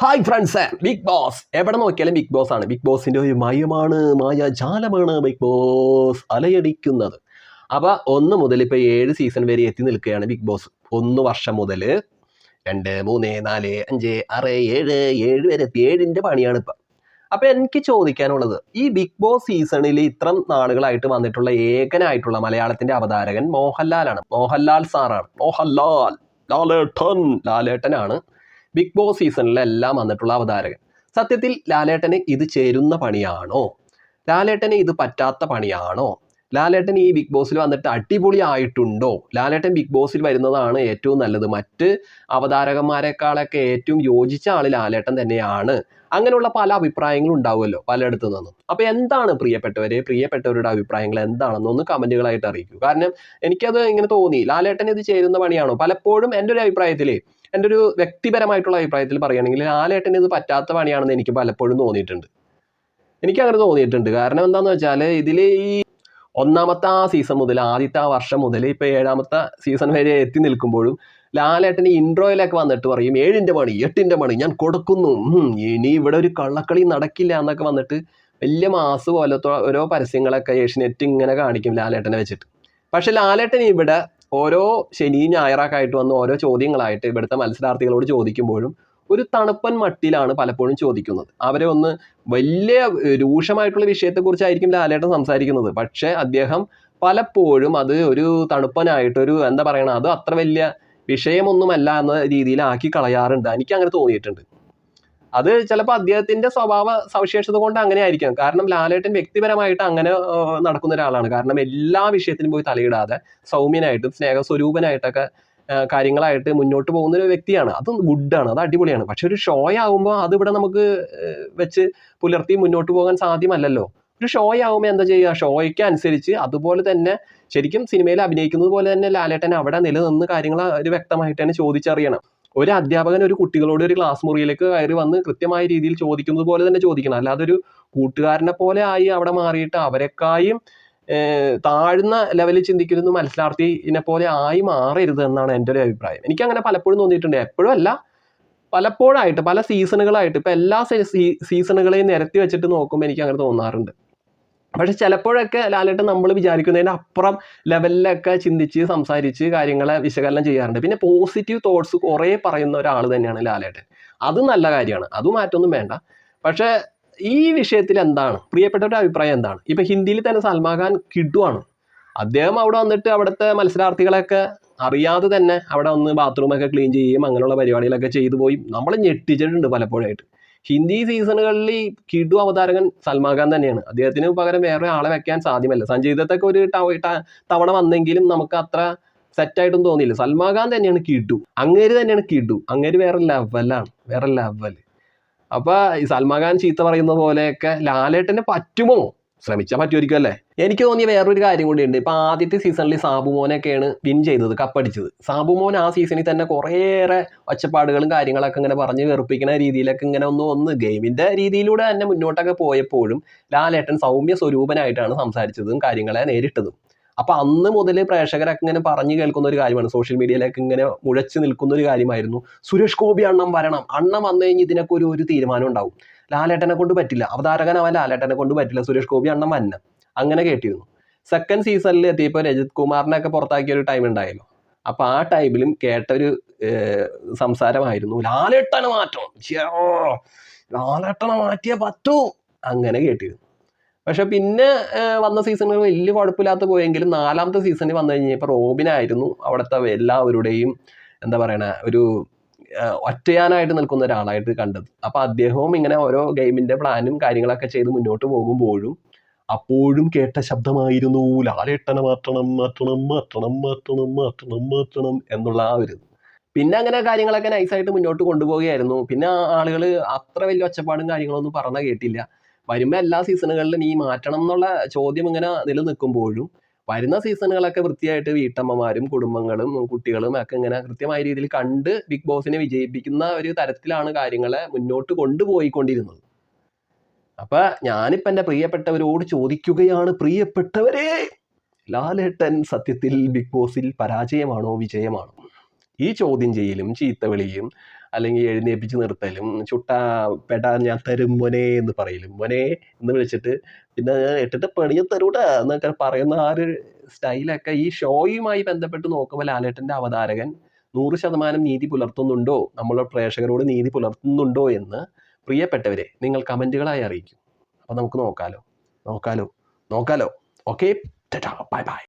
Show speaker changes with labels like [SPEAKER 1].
[SPEAKER 1] Hi friends, big boss എവിടെ നോക്കിയാലും big boss ആണ്. ബിഗ് ബോസിൻ്റെ ഒരു മായാജാലമാണ് ബിഗ് ബോസ് അലയടിക്കുന്നത്. അപ്പോൾ 1 മുതൽ ഇപ്പോൾ 7 സീസൺ വരെ എത്തി നിൽക്കുകയാണ് ബിഗ് ബോസ്. 1 വർഷം മുതൽ 2, 3, 4, 5, 6, 7 വരെ എത്തി. 7ൻ്റെ പണിയാണ് ഇപ്പം. അപ്പോൾ എനിക്ക് ചോദിക്കാനുള്ളത്, ഈ ബിഗ് ബോസ് സീസണിൽ ഇത്രം നാളുകളായിട്ട് വന്നിട്ടുള്ള ഏകനായിട്ടുള്ള മലയാളത്തിൻ്റെ അവതാരകൻ മോഹൻലാലാണ്. മോഹൻലാൽ സാറാണ്. ലാലേട്ടനാണ് ബിഗ് ബോസ് സീസണിലെല്ലാം വന്നിട്ടുള്ള അവതാരകൻ. സത്യത്തിൽ ലാലേട്ടന് ഇത് ചേരുന്ന പണിയാണോ? ലാലേട്ടന് ഇത് പറ്റാത്ത പണിയാണോ? ലാലേട്ടൻ ഈ ബിഗ് ബോസിൽ വന്നിട്ട് അടിപൊളിയായിട്ടുണ്ടോ? ലാലേട്ടൻ ബിഗ് ബോസിൽ വരുന്നതാണ് ഏറ്റവും നല്ലത്, മറ്റ് അവതാരകന്മാരെക്കാളൊക്കെ ഏറ്റവും യോജിച്ച ആൾ ലാലേട്ടൻ തന്നെയാണ്. അങ്ങനെയുള്ള പല അഭിപ്രായങ്ങളും ഉണ്ടാവുമല്ലോ പലയിടത്തു നിന്നും. അപ്പോൾ എന്താണ് പ്രിയപ്പെട്ടവരുടെ അഭിപ്രായങ്ങൾ എന്താണെന്നൊന്ന് കമൻറ്റുകളായിട്ട് അറിയിക്കൂ. കാരണം എനിക്കത് ഇങ്ങനെ തോന്നി, ലാലേട്ടൻ ഇത് ചേരുന്ന പണിയാണോ? പലപ്പോഴും എൻ്റെ ഒരു അഭിപ്രായത്തിൽ, എൻ്റെ ഒരു വ്യക്തിപരമായിട്ടുള്ള അഭിപ്രായത്തിൽ പറയുകയാണെങ്കിൽ ലാലേട്ടൻ ഇത് പറ്റാത്ത പണിയാണെന്ന് എനിക്ക് പലപ്പോഴും തോന്നിയിട്ടുണ്ട്. എനിക്കങ്ങനെ തോന്നിയിട്ടുണ്ട്. കാരണം എന്താണെന്ന് വെച്ചാൽ ഇതിൽ ഈ 1ാമത്തെ സീസൺ മുതൽ, ആദ്യത്തെ വർഷം മുതൽ ഇപ്പോൾ 7ാമത്തെ സീസൺ വരെ എത്തി നിൽക്കുമ്പോഴും ലാലേട്ടൻ ഇൻട്രോയിലൊക്കെ വന്നിട്ട് പറയും 7ൻ്റെ പണി 8ൻ്റെ പണി ഞാൻ കൊടുക്കുന്നു, ഇനി ഇവിടെ ഒരു കള്ളക്കളി നടക്കില്ല എന്നൊക്കെ വന്നിട്ട് വലിയ മാസ് പോലത്തെ ഓരോ പരസ്യങ്ങളൊക്കെ ഏഷ്യനെറ്റ് ഇങ്ങനെ കാണിക്കും ലാലേട്ടനെ വെച്ചിട്ട്. പക്ഷെ ലാലേട്ടൻ ഇവിടെ ഓരോ ശനിയും ഞായറൊക്കെ ആയിട്ട് വന്ന് ഓരോ ചോദ്യങ്ങളായിട്ട് ഇവിടുത്തെ മത്സരാർത്ഥികളോട് ചോദിക്കുമ്പോഴും ഒരു തണുപ്പൻ മട്ടിലാണ് പലപ്പോഴും ചോദിക്കുന്നത്. അവരെ ഒന്ന് വലിയ രൂക്ഷമായിട്ടുള്ള വിഷയത്തെക്കുറിച്ചായിരിക്കും ലാലേട്ടൻ സംസാരിക്കുന്നത്. പക്ഷേ അദ്ദേഹം പലപ്പോഴും അത് ഒരു തണുപ്പനായിട്ടൊരു എന്താ പറയണ, അത് അത്ര വലിയ വിഷയമൊന്നുമല്ല എന്ന രീതിയിലാക്കി കളയാറുണ്ട്. എനിക്ക് അങ്ങനെ തോന്നിയിട്ടുണ്ട്. അത് ചിലപ്പോൾ അദ്ദേഹത്തിൻ്റെ സ്വഭാവ സവിശേഷത കൊണ്ട് അങ്ങനെ ആയിരിക്കാം. കാരണം ലാലേട്ടൻ വ്യക്തിപരമായിട്ട് അങ്ങനെ നടക്കുന്ന ഒരാളാണ്. കാരണം എല്ലാ വിഷയത്തിനും പോയി തലയിടാതെ സൗമ്യനായിട്ടും സ്നേഹസ്വരൂപനായിട്ടൊക്കെ കാര്യങ്ങളായിട്ട് മുന്നോട്ട് പോകുന്ന ഒരു വ്യക്തിയാണ്. അത് ഗുഡാണ്, അത് അടിപൊളിയാണ്. പക്ഷെ ഒരു ഷോ ആകുമ്പോൾ അതിവിടെ നമുക്ക് വെച്ച് പുലർത്തി മുന്നോട്ട് പോകാൻ സാധ്യമല്ലല്ലോ. ഒരു ഷോ ആകുമ്പോൾ എന്താ ചെയ്യുക, ഷോയ്ക്ക് അനുസരിച്ച് അതുപോലെ തന്നെ ശരിക്കും സിനിമയിൽ അഭിനയിക്കുന്നത് പോലെ തന്നെ ലാലേട്ടൻ അവിടെ നിലനിന്ന് കാര്യങ്ങൾ ഒരു വ്യക്തമായിട്ട് തന്നെ ചോദിച്ചറിയണം. ഒരു അധ്യാപകൻ ഒരു കുട്ടികളോട് ഒരു ക്ലാസ് മുറിയിലേക്ക് കയറി വന്ന് കൃത്യമായ രീതിയിൽ ചോദിക്കുന്നത് പോലെ തന്നെ ചോദിക്കണം. അല്ലാതെ ഒരു കൂട്ടുകാരനെ പോലെ ആയി അവിടെ മാറിയിട്ട് അവരെക്കായും താഴ്ന്ന ലെവലിൽ ചിന്തിക്കുന്ന മത്സരാർത്ഥിനെ പോലെ ആയി മാറരുത് എന്നാണ് എൻ്റെ ഒരു അഭിപ്രായം. എനിക്കങ്ങനെ പലപ്പോഴും തോന്നിയിട്ടുണ്ട്. എപ്പോഴും അല്ല, പലപ്പോഴായിട്ട് പല സീസണുകളായിട്ട് ഇപ്പം എല്ലാ സീസണുകളെയും നിരത്തി വെച്ചിട്ട് നോക്കുമ്പോൾ എനിക്ക് അങ്ങനെ തോന്നാറുണ്ട്. പക്ഷെ ചിലപ്പോഴൊക്കെ ലാലേട്ടൻ നമ്മൾ വിചാരിക്കുന്നതിന് അപ്പുറം ലെവലിലൊക്കെ ചിന്തിച്ച് സംസാരിച്ച് കാര്യങ്ങളെ വിശകലനം ചെയ്യാറുണ്ട്. പിന്നെ പോസിറ്റീവ് തോട്ട്സ് കുറേ പറയുന്ന ഒരാൾ തന്നെയാണ് ലാലേട്ടൻ. അത് നല്ല കാര്യമാണ്, അത് മാറ്റമൊന്നും വേണ്ട. പക്ഷേ ഈ വിഷയത്തിൽ എന്താണ് പ്രിയപ്പെട്ടവരുടെ അഭിപ്രായം എന്താണ്? ഇപ്പം ഹിന്ദിയിൽ തന്നെ സൽമാൻ ഖാൻ കിഡുവാണ്. അദ്ദേഹം അവിടെ വന്നിട്ട് അവിടുത്തെ മത്സരാർത്ഥികളൊക്കെ അറിയാതെ തന്നെ അവിടെ ഒന്ന് ബാത്റൂമൊക്കെ ക്ലീൻ ചെയ്യുകയും അങ്ങനെയുള്ള പരിപാടികളൊക്കെ ചെയ്തു പോയി നമ്മളെ ഞെട്ടിച്ചിട്ടുണ്ട് പലപ്പോഴായിട്ട്. ഹിന്ദി സീസണുകളിൽ ഈ കിഡു അവതാരകൻ സൽമാൻ ഖാൻ തന്നെയാണ്. അദ്ദേഹത്തിന് പകരം വേറെ ആളെ വെക്കാൻ സാധ്യമല്ല. സഞ്ജയ് ദത്തൊക്കെ ഒരു തവണ വന്നെങ്കിലും നമുക്ക് അത്ര സെറ്റായിട്ടൊന്നും തോന്നിയില്ല. സൽമാൻ ഖാൻ തന്നെയാണ് കിഡു. അങ്ങേര് തന്നെയാണ് കിഡു. അങ്ങേര് വേറെ ലെവലാണ്, വേറെ ലെവൽ. അപ്പോൾ ഈ സൽമാൻ ഖാൻ ചീത്ത പറയുന്ന പോലെയൊക്കെ ലാലേട്ടന് പറ്റുമോ? ശ്രമിച്ചാൽ പറ്റുമായിരിക്കും അല്ലേ? എനിക്ക് തോന്നിയ വേറൊരു കാര്യം കൂടിയുണ്ട്. ഇപ്പോൾ ആദ്യത്തെ സീസണിൽ സാബുമോനൊക്കെയാണ് വിൻ ചെയ്തത്, കപ്പടിച്ചത്. സാബുമോൻ ആ സീസണിൽ തന്നെ കുറേയേറെ ഒച്ചപ്പാടുകളും കാര്യങ്ങളൊക്കെ ഇങ്ങനെ പറഞ്ഞ് വെറുപ്പിക്കുന്ന രീതിയിലൊക്കെ ഇങ്ങനെ ഒന്ന് ഗെയിമിൻ്റെ രീതിയിലൂടെ തന്നെ മുന്നോട്ടൊക്കെ പോയപ്പോഴും ലാലേട്ടൻ സൗമ്യ സ്വരൂപനായിട്ടാണ് സംസാരിച്ചതും കാര്യങ്ങളെ നേരിട്ടതും. അപ്പോൾ അന്ന് മുതൽ പ്രേക്ഷകരൊക്കെ ഇങ്ങനെ പറഞ്ഞു കേൾക്കുന്ന ഒരു കാര്യമാണ്, സോഷ്യൽ മീഡിയയിലൊക്കെ ഇങ്ങനെ മുഴച്ചു നിൽക്കുന്ന ഒരു കാര്യമായിരുന്നു, സുരേഷ് ഗോപി അണ്ണം വരണം, അണ്ണം വന്നു കഴിഞ്ഞ് ഇതിനൊക്കെ ഒരു തീരുമാനം ഉണ്ടാവും. ലാലേട്ടനെ കൊണ്ട് പറ്റില്ല, അവതാരകനാവാൻ ലാലേട്ടനെ കൊണ്ട് പറ്റില്ല, സുരേഷ് ഗോപി അണ്ണം വരണം, അങ്ങനെ കേട്ടിരുന്നു. സെക്കൻഡ് സീസണിൽ എത്തിയപ്പോൾ രജിത് കുമാറിനെയൊക്കെ പുറത്താക്കിയ ഒരു ടൈം ഉണ്ടായല്ലോ. അപ്പോൾ ആ ടൈമിലും കേട്ടൊരു സംസാരമായിരുന്നു, ലാലേട്ടനെ മാറ്റണം, ലാലേട്ടനെ മാറ്റിയേ പറ്റൂ, അങ്ങനെ കേട്ടിരുന്നു. പക്ഷെ പിന്നെ വന്ന സീസണുകൾ വലിയ കുഴപ്പമില്ലാത്ത പോയെങ്കിലും 4ാമത്തെ സീസണിൽ വന്നു കഴിഞ്ഞപ്പോൾ റോബിനായിരുന്നു അവിടുത്തെ എല്ലാവരുടെയും എന്താ പറയണ ഒരു ഒറ്റയാനായിട്ട് നിൽക്കുന്ന ഒരാളായിട്ട് കണ്ടത്. അപ്പോൾ അദ്ദേഹവും ഇങ്ങനെ ഓരോ ഗെയിമിൻ്റെ പ്ലാനും കാര്യങ്ങളൊക്കെ ചെയ്ത് മുന്നോട്ട് പോകുമ്പോഴും അപ്പോഴും കേട്ട ശബ്ദമായിരുന്നു ലാലേട്ടനെ മാറ്റണം മാറ്റണം മാറ്റണം മാറ്റണം മാറ്റണം മാറ്റണം എന്നുള്ള ആ ഒരു. പിന്നെ അങ്ങനെ കാര്യങ്ങളൊക്കെ നൈസായിട്ട് മുന്നോട്ട് കൊണ്ടുപോവുകയായിരുന്നു. പിന്നെ ആളുകൾ അത്ര വലിയ ഒച്ചപ്പാടും കാര്യങ്ങളൊന്നും പറഞ്ഞ കേട്ടില്ല. വരുമ്പോൾ എല്ലാ സീസണുകളിലും ഈ മാറ്റണം എന്നുള്ള ചോദ്യം ഇങ്ങനെ നിലനിൽക്കുമ്പോഴും വരുന്ന സീസണുകളൊക്കെ വൃത്തിയായിട്ട് വീട്ടമ്മമാരും കുടുംബങ്ങളും കുട്ടികളും ഒക്കെ ഇങ്ങനെ കൃത്യമായ രീതിയിൽ കണ്ട് ബിഗ് ബോസിനെ വിജയിപ്പിക്കുന്ന ഒരു തരത്തിലാണ് കാര്യങ്ങളെ മുന്നോട്ട് കൊണ്ടുപോയിക്കൊണ്ടിരുന്നത്. അപ്പം ഞാനിപ്പോൾ എൻ്റെ പ്രിയപ്പെട്ടവരോട് ചോദിക്കുകയാണ്, പ്രിയപ്പെട്ടവരെ, ലാലേട്ടൻ സത്യത്തിൽ ബിഗ് ബോസിൽ പരാജയമാണോ വിജയമാണോ? ഈ ചോദ്യം ചെയ്യലും ചീത്തവിളിയും അല്ലെങ്കിൽ എഴുന്നേൽപ്പിച്ച് നിർത്തലും ചുട്ട പെട ഞാൻ തരും മോനെ എന്ന് പറയലും മോനെ എന്ന് വിളിച്ചിട്ട് പിന്നെ ഇട്ടിട്ട് പണിയെ തരൂടാ എന്നൊക്കെ പറയുന്ന ആ ഒരു സ്റ്റൈലൊക്കെ ഈ ഷോയുമായി ബന്ധപ്പെട്ട് നോക്കുമ്പോൾ ലാലേട്ടൻ്റെ അവതാരകൻ 100% നീതി പുലർത്തുന്നുണ്ടോ, നമ്മളെ പ്രേക്ഷകരോട് നീതി പുലർത്തുന്നുണ്ടോ എന്ന് പ്രിയപ്പെട്ടവരെ നിങ്ങൾ കമൻറ്റുകളായി അറിയിക്കും. അപ്പോൾ നമുക്ക് നോക്കാലോ. Okay, bye bye.